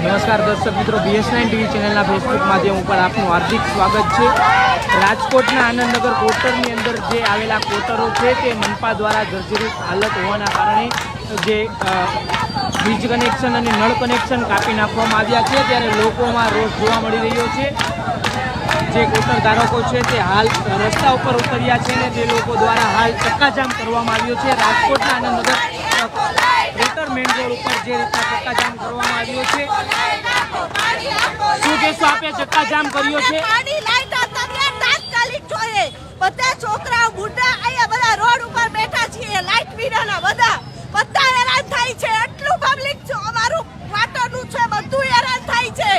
નમસ્કાર દર્શક મિત્રો, BS9 ટીવી ચેનલના ફેસબુક માધ્યમ ઉપર આપનું હાર્દિક સ્વાગત છે। રાજકોટના આનંદનગર કોટરની અંદર જે આવેલા કોટરો છે તે મનપા દ્વારા જર્જરિત હાલત હોવાના કારણે જે વીજ કનેક્શન અને નળ કનેક્શન કાપી નાખવામાં આવ્યા છે, ત્યારે લોકોમાં રોષ જોવા મળી રહ્યો છે। જે કોટર ધારકો છે તે હાલ રસ્તા ઉપર ઉતર્યા છે ને તે લોકો દ્વારા હાલ ચક્કાજામ કરવામાં આવ્યો છે। રાજકોટના આનંદનગર કોટર મેઇન રોડ ઉપર જે રીતના ચક્કાજામ કરવામાં આવ્યો છે, શું કહેશો આપે ચક્કાજામ કર્યો છે? બધા છોકરાઓ બુઢા અહીંયા બધા રોડ ઉપર બેઠા છીએ, લાઈટ વિનાના બધા હેરાન થાય છે। એટલું પબ્લિક છે, અમારું વાટરનું છે, બધું હેરાન થાય છે।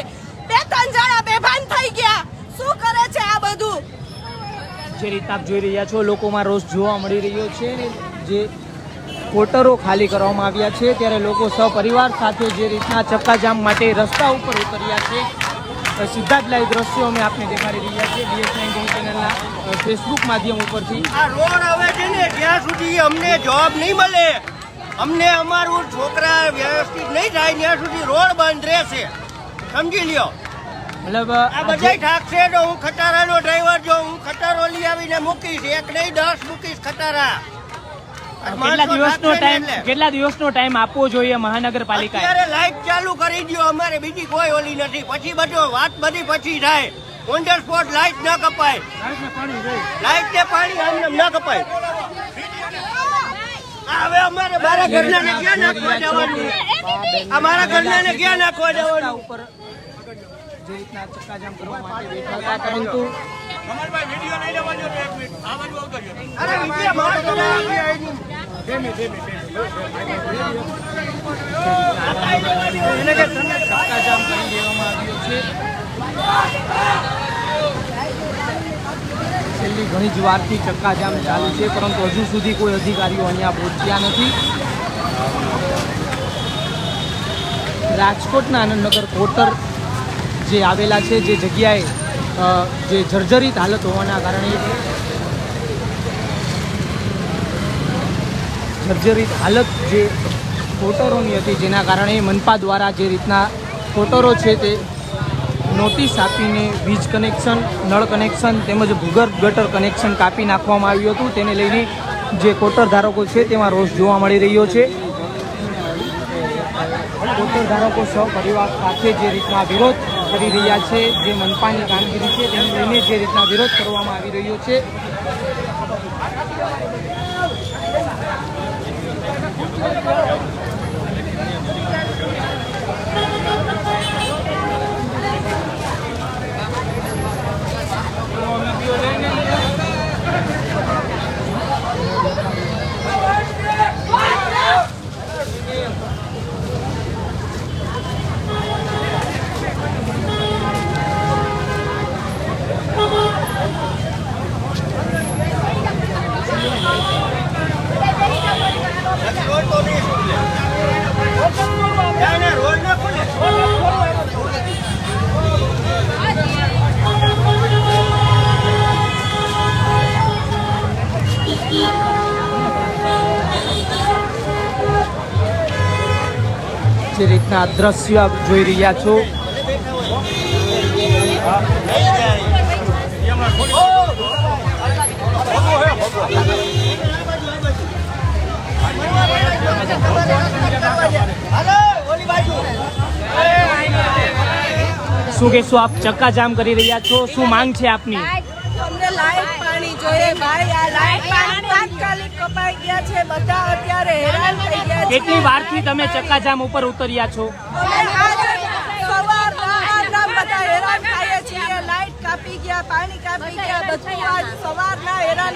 2-3 જણા બેભાન થઈ ગયા। શું કરે છે આ બધું? જે રીતના આપ જોઈ રહ્યા છો, લોકોમાં રોષ જોવા મળી રહ્યો છે। જે કોટરો ખાલી કરવામાં આવ્યા છે ત્યારે લોકો સપરિવાર સાથે જે રીતના ચક્કાજામ માટે રસ્તા ઉપર ઉતર્યા છે, સીધા જ લાઈવ દ્રશ્યો અમે આપને દેખાડી રહ્યા છીએ BS9 ટીવી ચેનલના ફેસબુક માધ્યમ ઉપરથી। આ રોડ હવે છે ને જ્યાં સુધી અમને જોબ નહીં મળે, અમને અમારું છોકરા વ્યવસ્થિત નહીં થાય ત્યાં સુધી રોડ બંધ રહેશે, સમજી લ્યો। મતલબ આ બધા ઠાકશે તો હું ખટારાનો ડ્રાઈવર જો હું ખટારો લઈ આવીને મૂકીશ, 1 નહીં 10 મૂકીશ ખટારા। કેટલા દિવસનો ટાઈમ આપવો જોઈએ મહાનગરપાલિકા? અત્યારે લાઈટ ચાલુ કરી દો, અમારે બીજી કોઈ ઓલી નથી, પછી બધો વાત બધી પછી થાય। ઓન ધ સ્પોટ લાઈટ ન કપાય, લાઈટ ને પાણી આમ ન કપાય। હવે અમારે મારા ઘરનાને ક્યાં નાખવા જવાનું? અમારા ઘરનાને ક્યાં નાખવા જવાનું? ઉપર જે રીતના ચક્કાજામ કરવા માટે બેઠા હતા, પરંતુ કમલભાઈ વિડિયો લઈ લેવા દો, 1 મિનિટ આ બાજુ આવતો રહ્યો। અરે વિડિયો માર તો ના આવી એને કે ચક્કાજામ કરી દેવામાં આવ્યો છે। છેલ્લી ઘણી જ વારથી ચક્કાજામ ચાલુ છે, પરંતુ હજુ સુધી કોઈ અધિકારીઓ અહીંયા પહોંચ્યા નથી। રાજકોટના આનંદનગર કોટર જે આવેલા છે, જે જગ્યાએ જે જર્જરિત હાલત હોવાના કારણે જર્જરિત હાલત જે કોટરોની હતી, જેના કારણે મનપા દ્વારા જે રીતના કોટરો છે તે નોટિસ આપીને વીજ કનેક્શન, નળ કનેક્શન તેમજ ભૂગર્ભ ગટર કનેક્શન કાપી નાખવામાં આવ્યું હતું, તેને લઈને જે કોટર ધારકો છે તેમાં રોષ જોવા મળી રહ્યો છે। કોટર ધારકો સહપરિવાર સાથે જે રીતના વિરોધ કરી રહ્યા છે, જે મનપાની કામગીરી છે તેને લઈને જે રીતના વિરોધ કરવામાં આવી રહ્યો છે। જે રીતના દ્રશ્ય આપ જોઈ રહ્યા છો, શું કહેશો આપ? ચક્કાજામ કરી રહ્યા છો, શું માંગ છે આપની? અમને લાઈટ પાણી જોઈએ ભાઈ, આ લાઈટ પાણી તાત્કાલિક કપાઈ ગયા છે, બધા અત્યારે હેરાન થઈ ગયા છે। કેટલી વારથી તમે ચક્કાજામ ઉપર ઉતર્યા છો? સવારના બધા હેરાન થાય છીએ, લાઈટ કાપી ગયા, પાણી કાપી ગયા, બધું આજ સવારના હેરાન।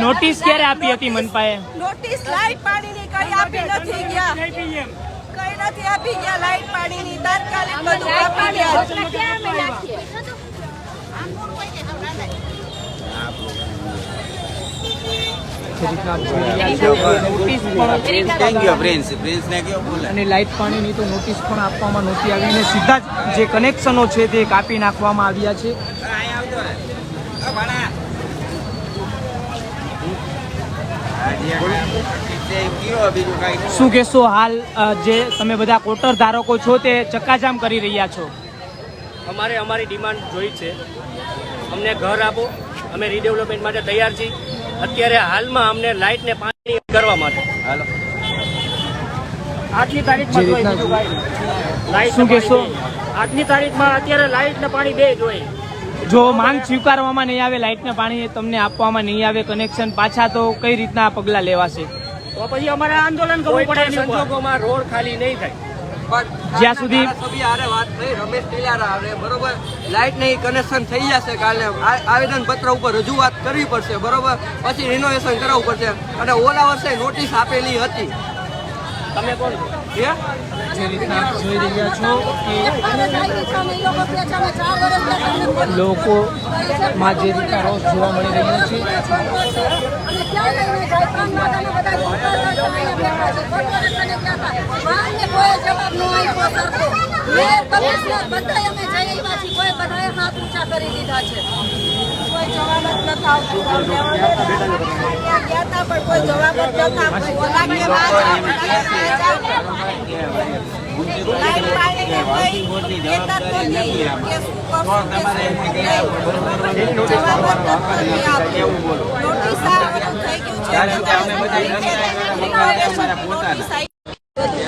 નોટિસ ક્યારે આપી હતી મનપાએ? નોટિસ લાઈટ પાણીની કઈ આપી નથી ગયા, કઈ નથી આપી ગયા લાઈટ પાણીની, તાત્કાલિક બધું આપી ગયા। અને લાઇટ પાણીની તો નોટિસ પણ આપવામાં નહોતી આવી અને સીધા જ જે કનેક્શનો છે તે કાપી નાખવામાં આવ્યા છે। શું કહેશો હાલ જે તમે બધા કોટર ધારકો છો તે ચક્કાજામ કરી રહ્યા છો? અમારે અમારી ડિમાન્ડ જોઈ છે. અમને ઘર આપો, અમે રીડેવલપમેન્ટ માટે તૈયાર છીએ. અત્યારે હાલમાં અમને લાઇટ ને પાણી કરવા માટે આજની તારીખમાં જોઈએ બીજું કાંઈ નહીં. લાઇટ શું કહેશો? આજની તારીખમાં અત્યારે લાઇટ ને પાણી બે જોઈએ. જો માંગ સ્વીકારવામાં નહીં આવે, લાઇટ ને પાણી તમને આપવામાં નહીં આવે, કનેક્શન પાછા, તો કઈ રીતના આ પગલાં લેવાશે? તો પછી અમારે આંદોલન કરવું પડે. સંજોગોમાં રોડ ખાલી નહીં થાય. જ્યાં સુધી વાત થઈ રમેશ ટીલારા આવે બરોબર, લાઇટ નહીં કનેક્શન થઈ જશે કાલે આવેદન પત્ર ઉપર રજૂઆત કરવી પડશે બરોબર, પછી રિનોવેશન કરાવવું પડશે. અને ઓલા વર્ષે નોટિસ આપેલી હતી. તમે કોણ જે રીતના જોઈ રહ્યા છો કે લોકોમાં જે રીતના રોષ જોવા મળી રહ્યો છે.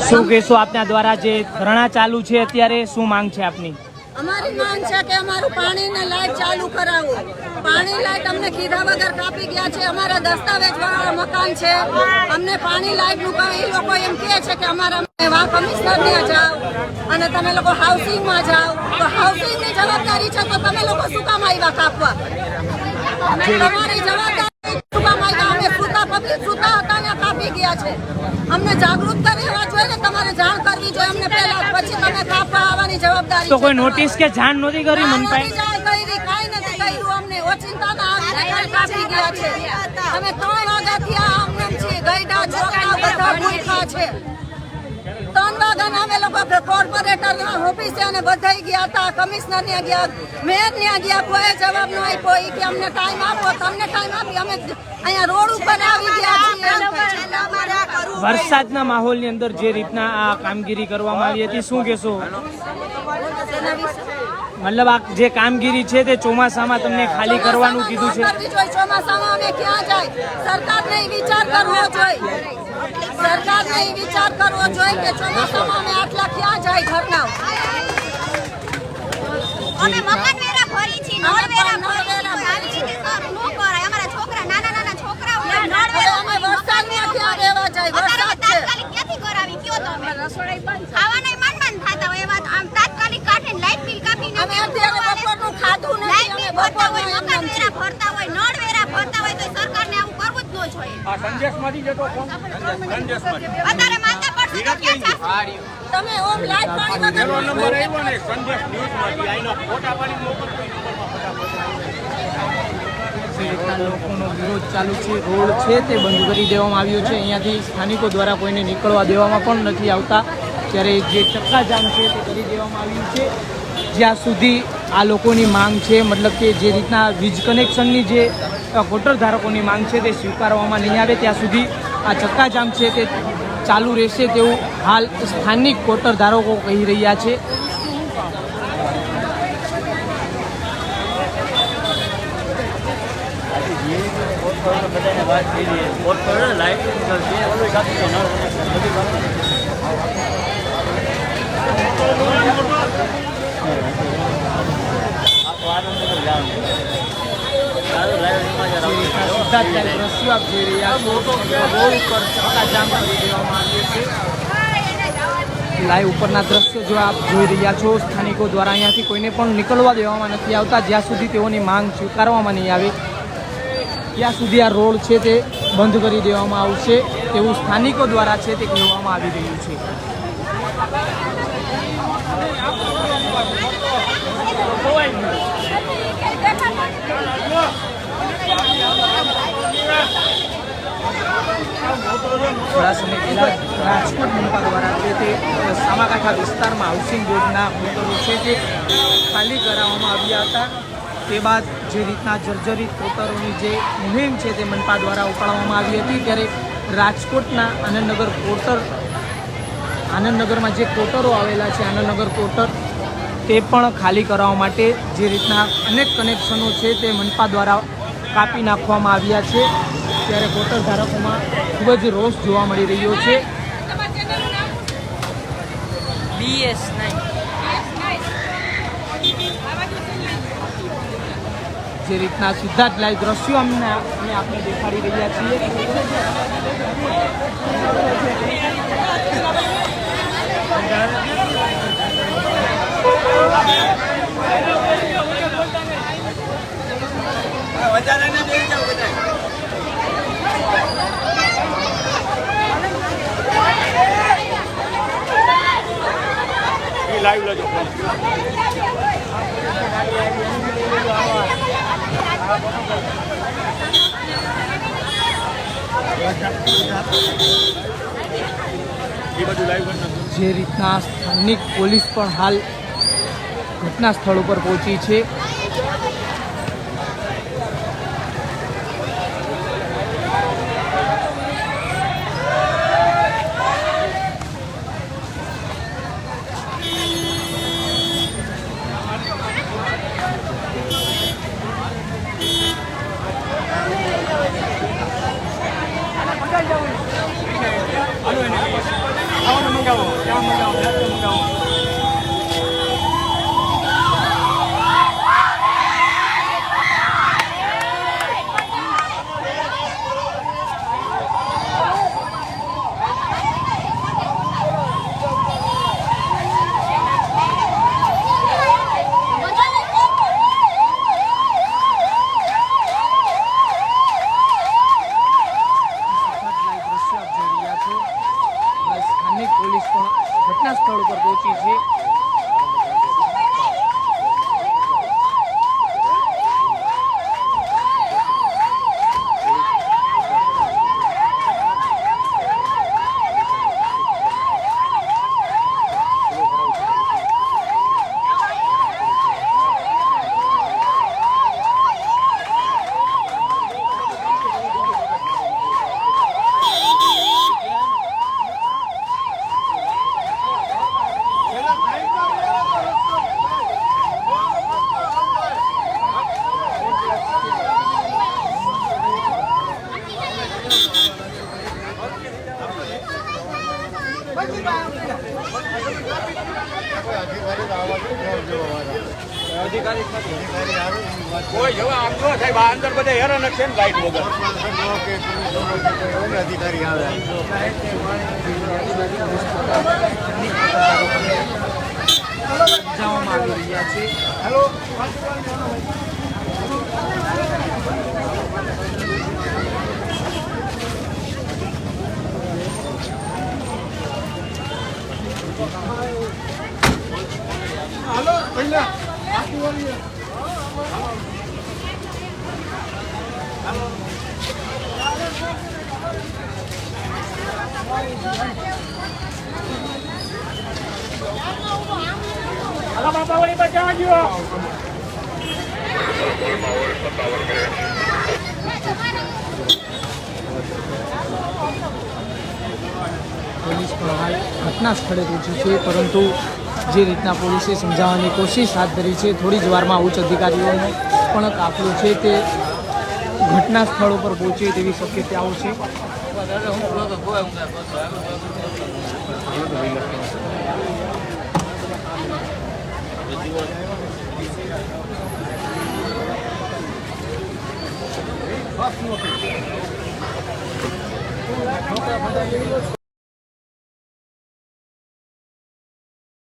શું કહેશો? આપના દ્વારા જે ધરણા ચાલુ છે અત્યારે, શું માંગ છે આપની? અમારી માંગ છે કે અમારું પાણી ને લાઈટ ચાલુ કરાવો. પાણી લાઈટ અમને કીધા વગર કાપી ગયા છે. અમારા દસ્તાવેજ વાળા મકાન છે, અમને પાણી લાઈટ નું એ લોકો એમ કહે છે કે અમારા વા કમિશનર ને જાઓ અને તમે લોકો હાઉસિંગ માં જાઓ. તો હાઉસિંગ ની જવાબદારી છે તો તમે લોકો શું કામ આવ્યા કાપવા? તમારી જવાબદારી શું કામ આવ્યા? અમે સુતા પબ્લિક સુતા હતા ને કાપી ગયા છે. અમને જાગૃત રહેવા જોઈએ ને, તમારે જાણ કરવી જોઈએ અમને પહેલા, પછી તમે કાપવા આવવાની જવાબદારી. તો કોઈ નોટિસ કે જાણ નહોતી કરી મનપાએ? કાંઈ નથી કર્યું. અમને ઓચિંતાના કાપી ગયા છે. અમે 3 વાગ્યાથી અમને છીએ ગઈડા છોકરા બધા ભૂખ્યા છે. 3 વાગ્યાના અમે લોકો કોર્પોરેટર ઓફિસે અને બધાઈ ગયા હતા, કમિશનર ને ગયા, મેયર ને ગયા, કોઈ જવાબ ન આપ્યો. એ કે અમને ટાઈમ આપો, તમને ટાઈમ આપી. અમે અહીંયા રોડ ઉપર આવી ગયા છીએ. વરસાદના માહોલની અંદર જે રીતના આ કામગીરી કરવામાં આવી હતી, શું કહેશો? મતલબ આ જે કામગીરી છે તે ચોમાસામાં તમને ખાલી કરવાનું કીધું છે. ચોમાસામાં અમે ક્યાં જાય? સરકારને વિચાર કરવો જોઈએ. સરકારને વિચાર કરવો જોઈએ કે ચોમાસામાં અમે આટલા ક્યાં જાય ઘરના. અમે મકાન વેરા ભરી છે, નળ વેરા ભરી છે. આવી રીતે સર નો કરાય. અમારા છોકરા નાના છોકરાઓને નળ વેરા અમે વરસાદમાં ક્યાં રહેવા જાય? વરસાદ છે. તાત્કાલિક ક્યાંથી કરાવી કયો તમે? રસોડા બંધ ખાવાના મન થતા હોય એવા આમ તાત્કાલિક કાઢીને લાઈટ બિલ કાપીને અમે અત્યારે બપોરનું ખાધું નથી. લાઈટ અમે બિલ ભરતા હોય, બપોરનું મકાન વેરા ભરતા હોય, નળ વેરા ભરતા હોય, તો સરકારને આવું કરવું જ ન જોઈએ. અત્યારે માંદા પડશે તો ક્યાં જશે? તમે ઓમ લાઈટ પાણી વગર નંબર આવ્યો ને સંદેશ ન્યૂઝમાંથી આઈનો ફોટા પાડી મોકલતો. જે રીતના લોકોનો વિરોધ ચાલુ છે, રોડ છે તે બંધ કરી દેવામાં આવ્યો છે. અહીંયાથી સ્થાનિકો દ્વારા કોઈને નીકળવા દેવામાં પણ નથી આવતા. ત્યારે જે ચક્કાજામ છે તે કરી દેવામાં આવ્યું છે. જ્યાં સુધી આ લોકોની માંગ છે, મતલબ કે જે રીતના વીજ કનેક્શનની જે કોટર ધારકોની માંગ છે તે સ્વીકારવામાં નહીં આવે ત્યાં સુધી આ ચક્કાજામ છે તે ચાલુ રહેશે તેવું હાલ સ્થાનિક કોટર ધારકો કહી રહ્યા છે. દ્રશ્યો આપ જોઈ રહ્યા છો, રોડ ઉપર ચક્કાજામ કરી દેવામાં આવ્યું છે. લાઈવ ઉપરના દ્રશ્યો જો આપ જોઈ રહ્યા છો, સ્થાનિકો દ્વારા અહીંયાથી કોઈને પણ નીકળવા દેવામાં નથી આવતા. જ્યાં સુધી તેઓની માંગ સ્વીકારવામાં નહીં આવે ત્યાં સુધી આ રોડ છે તે બંધ કરી દેવામાં આવશે તેવું સ્થાનિકો દ્વારા છે તે કહેવામાં આવી રહ્યું છે. થોડા સમય પહેલાં રાજકોટ મનપા દ્વારા છે તે સામાકાંઠા વિસ્તારમાં હાઉસિંગ બોર્ડના કોટરો છે તે ખાલી કરાવવામાં આવ્યા હતા. તે બાદ જે રીતના જર્જરિત કોટરોની જે મુહિમ છે તે મનપા દ્વારા ઉપાડવામાં આવી હતી, ત્યારે રાજકોટના આનંદનગર કોટર, આનંદનગરમાં જે કોટરો આવેલા છે, આનંદનગર કોટર, તે પણ ખાલી કરાવવા માટે જે રીતના અનેક કનેક્શનો છે તે મનપા દ્વારા કાપી નાખવામાં આવ્યા છે, ત્યારે કોટર ધારકોમાં ખૂબ જ રોષ જોવા મળી રહ્યો છે. જે રીતના સીધા જ લાઈવ દ્રશ્યો અમે આપણે દેખાડી રહ્યા છીએ. લાઈવ લેજો. જે રીતના સ્થાનિક પોલીસ પણ હાલ ઘટના સ્થળ ઉપર પહોંચી છે. સ્થાનિક પોલીસ પણ ઘટના સ્થળ ઉપર પહોંચી છે. કોઈ જવા આમ જો સાહેબ આ અંદર બધા હેરાન છે ને લાઈટ વગર. અધિકારી આવે સમજાવવામાં આવી રહ્યા છે. હાલો પહેલા બાપા વળી બચાવવા ગયો. પોલીસ પણ હાલ ઘટના સ્થળે પહોંચી છે, પરંતુ જે રીતના પોલીસે સમજાવવાની કોશિશ હાથ ધરી છે, થોડી જ વારમાં ઉચ્ચ અધિકારીઓનો પણ કાફલો છે તે ઘટના સ્થળ ઉપર પહોંચે તેવી શક્યતાઓ છે.